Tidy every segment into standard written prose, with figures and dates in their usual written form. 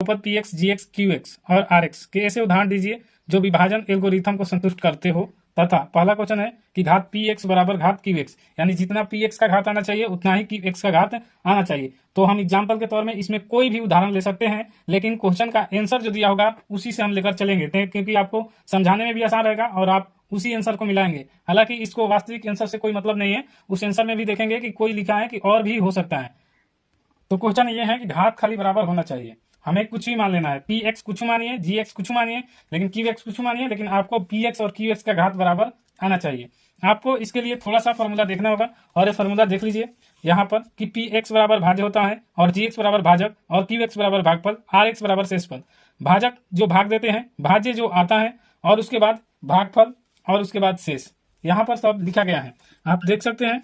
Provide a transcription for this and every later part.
बहुपद P x, जी x, Q x और are x के ऐसे उदाहरण दीजिए जो विभाजन एल्गोरिथम को संतुष्ट करते हो। तथा पहला क्वेश्चन है कि घात पी एक्स बराबर घात क्यू एक्स, यानी जितना पी एक्स का घात आना चाहिए उतना ही क्यू एक्स का घात आना चाहिए। तो हम एग्जाम्पल के तौर में इसमें कोई भी उदाहरण ले सकते हैं, लेकिन क्वेश्चन का आंसर जो दिया होगा उसी से हम लेकर चलेंगे, क्योंकि आपको समझाने में भी आसान रहेगा और आप उसी आंसर को मिलाएंगे। हालांकि इसको वास्तविक आंसर से कोई मतलब नहीं है, उस आंसर में भी देखेंगे कि कोई लिखा है कि और भी हो सकता है। तो क्वेश्चन ये है कि घात खाली बराबर होना चाहिए, हमें कुछ भी मान लेना है, पी एक्स कुछ मानिए, जी एक्स कुछ मानिए, लेकिन क्यू एक्स कुछ मानिए, लेकिन आपको पी एक्स और क्यू एक्स का घात बराबर आना चाहिए। आपको इसके लिए थोड़ा सा फॉर्मूला देखना होगा और ये फॉर्मूला देख लीजिए यहाँ पर कि पी एक्स बराबर भाज्य होता है और जी एक्स बराबर भाजक और क्यू एक्स बराबर भागफल, आर एक्स बराबर शेषफल। भाजक जो भाग देते हैं, भाज्य जो आता है और उसके बाद भागफल और उसके बाद शेष, यहाँ पर सब लिखा गया है, आप देख सकते हैं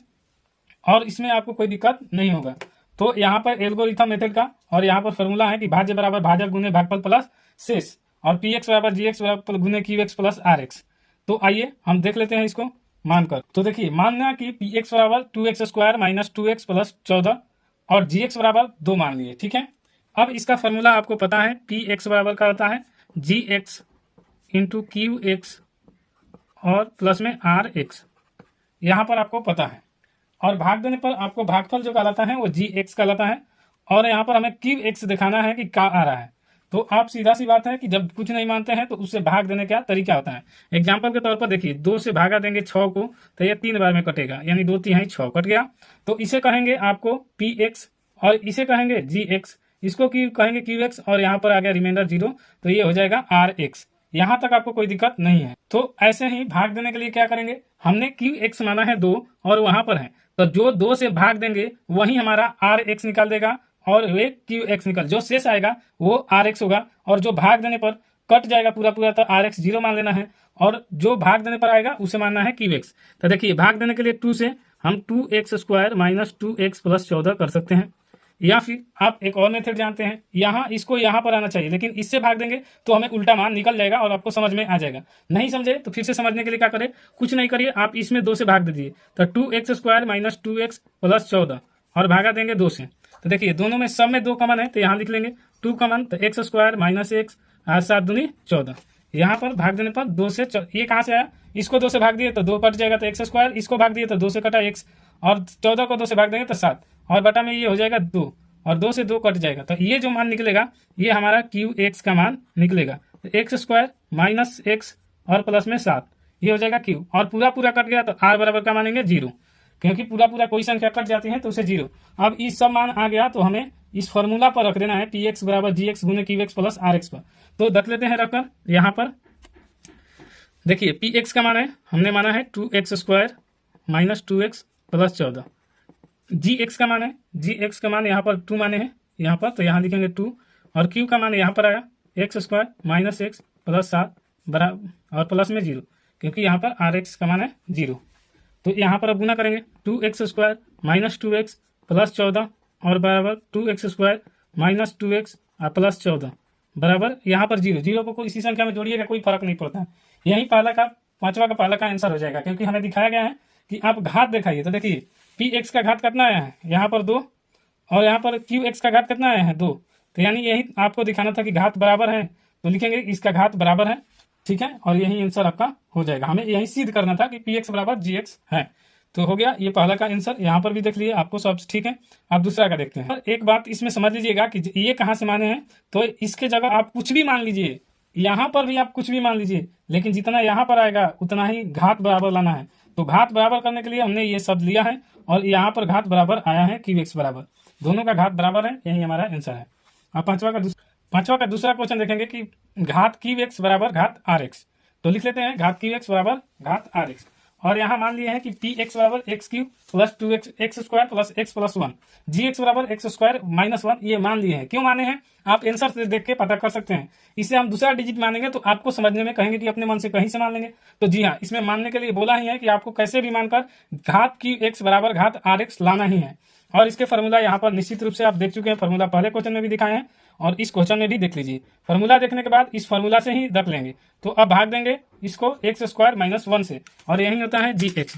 और इसमें आपको कोई दिक्कत नहीं होगा। तो यहाँ पर एल्गोरिथम मेथड का और यहाँ पर फॉर्मूला है कि भाज्य बराबर भाजक गुने भागफल प्लस शेष और पी एक्स बराबर जी एक्स बराबर गुने Q X plus R X. तो आइए हम देख लेते हैं इसको मानकर। तो देखिए, मानना कि पी एक्स बराबर 2x square minus 2x plus 14 और जी एक्स बराबर 2 मान लिए, ठीक है। अब इसका फॉर्मूला आपको पता है, पी एक्स बराबर का होता है जी एक्स इंटू क्यू एक्स और प्लस में आर एक्स, यहाँ पर आपको पता है। और भाग देने पर आपको भागफल जो कहलाता है वो जी एक्स कहलाता है और यहाँ पर हमें क्यू एक्स दिखाना है कि क्या आ रहा है। तो आप सीधा सी बात है कि जब कुछ नहीं मानते हैं तो उससे भाग देने का तरीका होता है। एग्जाम्पल के तौर पर देखिए, 2 से भागा देंगे 6 को तो ये 3 बार में कटेगा, यानी 2 तिहाई 6 कट गया। तो इसे कहेंगे आपको पी एक्स और इसे कहेंगे जी एक्स, इसको कहेंगे क्यू एक्स और यहाँ पर आ गया रिमाइंडर 0, तो ये हो जाएगा आर एक्स। यहाँ तक आपको कोई दिक्कत नहीं है। तो ऐसे ही भाग देने के लिए क्या करेंगे, हमने क्यू एक्स माना है 2 और वहां पर है, तो जो 2 से भाग देंगे वही हमारा आर एक्स निकाल देगा और वे क्यू एक्स निकल, जो शेष आएगा वो आर एक्स होगा और जो भाग देने पर कट जाएगा पूरा पूरा तो आर एक्स 0 मान लेना है और जो भाग देने पर आएगा उसे मानना है क्यू एक्स। तो देखिए, भाग देने के लिए 2 से हम 2x square minus 2x plus 14 कर सकते हैं, या फिर आप एक और मेथड जानते हैं, यहाँ इसको यहाँ पर आना चाहिए, लेकिन इससे भाग देंगे तो हमें उल्टा मान निकल जाएगा और आपको समझ में आ जाएगा। नहीं समझे तो फिर से समझने के लिए क्या करें, कुछ नहीं करिए, आप इसमें 2 से भाग दीजिए, तो 2x square minus 2x plus 14 और भागा देंगे 2 से। तो देखिए, दोनों में सब में 2 कॉमन है तो यहाँ लिख लेंगे 2 कॉमन, तो x स्क्वायर माइनस x 7 दूनी 14। यहाँ पर भाग देने पर 2 से ये कहाँ से आया, इसको 2 से भाग दिए तो 2 कट जाएगा तो x स्क्वायर, इसको भाग दिए तो 2 से कटा x और 14 को 2 से भाग देंगे तो 7 और बटा में ये हो जाएगा 2 और 2 से 2 कट जाएगा, तो ये जो मान निकलेगा ये हमारा क्यू एक्स का मान निकलेगा। तो एक्स स्क्वायर माइनस एक्स और प्लस में 7, ये हो जाएगा क्यू और पूरा पूरा कट गया तो आर बराबर का मानेंगे 0, क्योंकि पूरा पूरा कोई संख्या कट जाती है तो उसे 0। अब इस सब मान आ गया तो हमें इस फॉर्मूला पर रख देना है पी एक्स बराबर जी एक्स गुने Q X plus R X पर। तो रख लेते हैं रखकर यहाँ पर। देखिए, पी एक्स का मान है, हमने माना है 2x square minus 2x plus 14। जी एक्स का मान है, जी एक्स का मान यहाँ पर 2 माने हैं यहाँ पर, तो यहाँ लिखेंगे 2 और क्यू का मान यहाँ पर आया x square minus x plus 7 बराबर और प्लस में 0, क्योंकि यहाँ पर आर एक्स का मान है 0। तो यहाँ पर अब गुना करेंगे 2x square minus 2x plus 14 और बराबर 2x square minus 2x plus 14 बराबर यहाँ पर 0। 0 को इसी संख्या में जोड़िएगा, कोई फर्क नहीं पड़ता है। यही पांचवा का पहला का आंसर हो जाएगा, क्योंकि हमें दिखाया गया है कि आप घात दिखाइए। तो देखिए, पी एक्स का घात कितना आया है, यहाँ पर 2 और यहाँ पर क्यू एक्स का घात कितना आया है 2, तो यानी यही आपको दिखाना था कि घात बराबर है, तो लिखेंगे इसका घात बराबर है, ठीक है, और यही आंसर आपका हो जाएगा। हमें यही सिद्ध करना था कि पी एक्स बराबर जी एक्स है। तो हो गया ये पहला का आंसर, यहाँ पर भी देख लिए आपको सब ठीक है। अब दूसरा का देखते हैं। और एक बात इसमें समझ लीजिएगा कि ये कहाँ से माने हैं, तो इसके जगह आप कुछ भी मान लीजिए, यहाँ पर भी आप कुछ भी मान लीजिए, लेकिन जितना यहाँ पर आएगा उतना ही घात बराबर लाना है। तो घात बराबर करने के लिए हमने ये शब्द लिया है और यहाँ पर घात बराबर आया है क्यू एक्स बराबर, दोनों का घात बराबर है, यही हमारा आंसर है। अब पांचवा का दूसरा क्वेश्चन देखेंगे कि घात क्यू एक्स बराबर घात आर एक्स। तो लिख लेते हैं घात क्यू एक्स बराबर घात आर एक्स, और यहाँ मान लिए हैं कि पी एक्स बराबर x Q plus 2x x square plus x plus 1, जी एक्स बराबर एक्स स्क्वायर माइनस 1, ये मान लिए हैं। क्यों माने हैं आप आंसर से देख के पता कर सकते हैं। इसे हम दूसरा डिजिट मानेंगे तो आपको समझने में कहेंगे कि अपने मन से कहीं से मान लेंगे, तो जी हाँ, इसमें मानने के लिए बोला ही है कि आपको कैसे भी मानकर घात क्यू एक्स बराबर घात आर एक्स लाना ही है। और इसके फॉर्मूला यहाँ पर निश्चित रूप से आप देख चुके हैं, फॉर्मूला पहले क्वेश्चन में भी दिखाए हैं और इस क्वेश्चन में भी देख लीजिए। फॉर्मूला देखने के बाद इस फॉर्मूला से ही रख लेंगे। तो अब भाग देंगे इसको एक्स स्क्वायर माइनस 1 से, और यही होता है जी एक्स,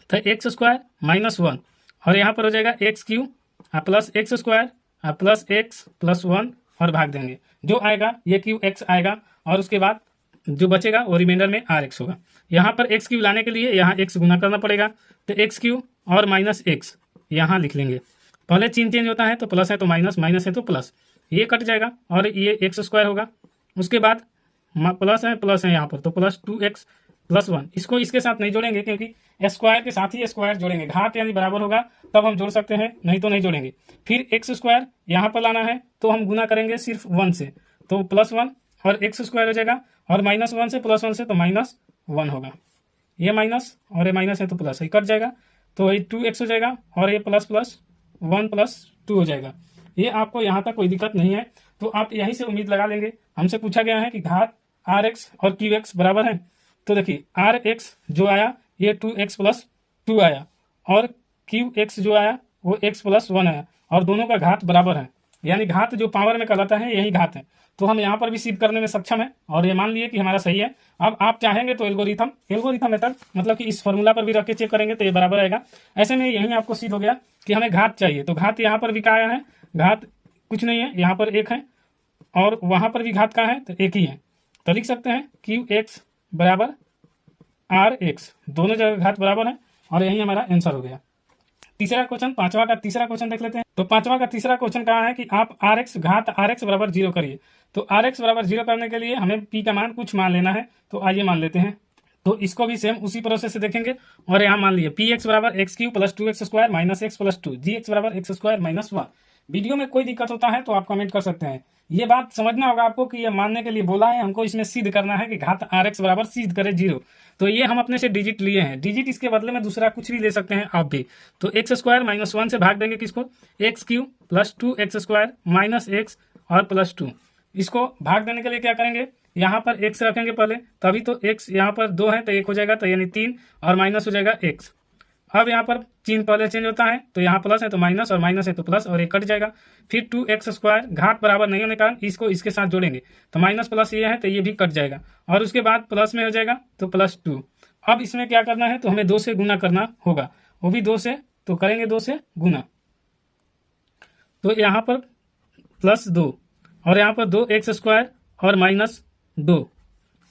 तो एक्स स्क्वायर माइनस 1 और यहाँ पर हो जाएगा x Q plus x square plus x plus 1 और भाग देंगे, जो आएगा ये क्यू एक्स आएगा और उसके बाद जो बचेगा वो रिमाइंडर में आर एक्स होगा। यहाँ पर एक्स क्यू लाने के लिए यहाँ एक्स गुना करना पड़ेगा, तो एक्स क्यू और माइनस एक्स यहाँ लिख लेंगे। पहले चिन्ह चेंज होता है तो प्लस है तो माइनस, माइनस है तो प्लस, ये कट जाएगा और ये एक्स स्क्वायर होगा। उसके बाद प्लस है यहाँ पर तो प्लस 2x + 1, इसको इसके साथ नहीं जोड़ेंगे क्योंकि स्क्वायर के साथ ही स्क्वायर जोड़ेंगे, घात यानी बराबर होगा तब हम जोड़ सकते हैं, नहीं तो नहीं जोड़ेंगे। फिर एक्स स्क्वायर यहाँ पर लाना है तो हम गुना करेंगे सिर्फ 1 से, तो +1 और एक्स स्क्वायर हो जाएगा, और -1 से +1 से तो -1 होगा। ये माइनस और ये माइनस है तो प्लस, ये कट जाएगा तो ये 2x हो जाएगा और ये +1 + 2 हो जाएगा। ये आपको यहाँ तक कोई दिक्कत नहीं है, तो आप यहीं से उम्मीद लगा लेंगे। हमसे पूछा गया है कि घात rx और qx बराबर है, तो देखिए rx जो आया ये 2x + 2 आया और qx जो आया वो x + 1 आया, और दोनों का घात बराबर है, यानी घात जो पावर में कहलाता है यही घात है। तो हम यहाँ पर भी सिद्ध करने में सक्षम है और ये मान लिए कि हमारा सही है। अब आप चाहेंगे तो एल्गोरिथम मेथड मतलब कि इस फॉर्मूला पर भी रख के चेक करेंगे तो ये बराबर आएगा। ऐसे में यही आपको सिद्ध हो गया कि हमें घात चाहिए, तो घात यहाँ पर भी क्या आया है, घात कुछ नहीं है, यहाँ पर 1 है और वहाँ पर भी घात का है तो 1 ही है, तो लिख सकते हैं qx बराबर rx, दोनों जगह घात बराबर है और यही हमारा आंसर हो गया। तीसरा क्वेश्चन, पांचवा का तीसरा क्वेश्चन देख लेते हैं। तो पांचवा का तीसरा क्वेश्चन कहा है कि आप rx घात rx बराबर 0 करिए। तो rx बराबर 0 करने के लिए हमें p का मान कुछ मान लेना है, तो आइए मान लेते हैं। तो इसको भी सेम उसी प्रोसेस से देखेंगे और यहाँ मान लिए px बराबर x³ + 2x² - x + 2, gx बराबर x² - 1। वीडियो में कोई दिक्कत होता है तो आप कमेंट कर सकते हैं। ये बात समझना होगा आपको कि ये मानने के लिए बोला है, हमको इसमें सिद्ध करना है कि घात rx बराबर सिद्ध करे 0। तो ये हम अपने से डिजिट लिए हैं, डिजिट इसके बदले में दूसरा कुछ भी ले सकते हैं आप भी। तो x² - 1 से भाग देंगे किसको, x³ + 2x² - x और +2। इसको भाग देने के लिए क्या करेंगे, यहाँ पर x रखेंगे पहले, तभी तो x यहाँ पर 2 है तो 1 हो जाएगा, तो यानी 3 और माइनस हो जाएगा x। अब यहाँ पर चिन्ह पहले चेंज होता है तो यहाँ प्लस है तो माइनस और माइनस है तो प्लस, और ये कट जाएगा। फिर 2x² घात बराबर नहीं होने के कारण इसको इसके साथ जोड़ेंगे, तो माइनस प्लस ये है तो ये भी कट जाएगा, और उसके बाद प्लस में हो जाएगा तो +2। अब इसमें क्या करना है, तो हमें 2 से गुना करना होगा, वो भी 2 से, तो करेंगे 2 से गुना, तो यहाँ पर +2 और यहाँ पर 2x² और -2।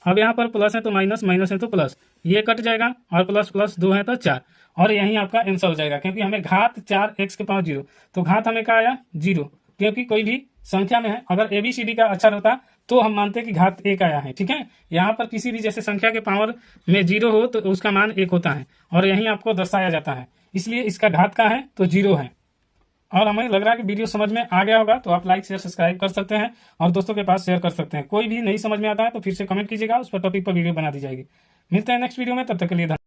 अब यहाँ पर प्लस है तो माइनस, माइनस है तो प्लस, ये कट जाएगा और प्लस 2 है तो 4, और यहीं आपका आंसर हो जाएगा। क्योंकि हमें घात 4x⁴, तो घात हमें क्या आया 0, क्योंकि कोई भी संख्या में है, अगर ABCD का अक्षर होता तो हम मानते कि घात 1 आया है, ठीक है। यहाँ पर किसी भी जैसे संख्या के पावर में 0 हो तो उसका मान 1 होता है, और यहीं आपको दर्शाया जाता है, इसलिए इसका घात का है तो 0 है। और हमें लग रहा है कि वीडियो समझ में आ गया होगा, तो आप लाइक शेयर सब्सक्राइब कर सकते हैं और दोस्तों के पास शेयर कर सकते हैं। कोई भी नहीं समझ में आता है तो फिर से कमेंट कीजिएगा, उस पर टॉपिक पर वीडियो बना दी जाएगी। मिलते हैं नेक्स्ट वीडियो में, तब तक के लिए धन्यवाद।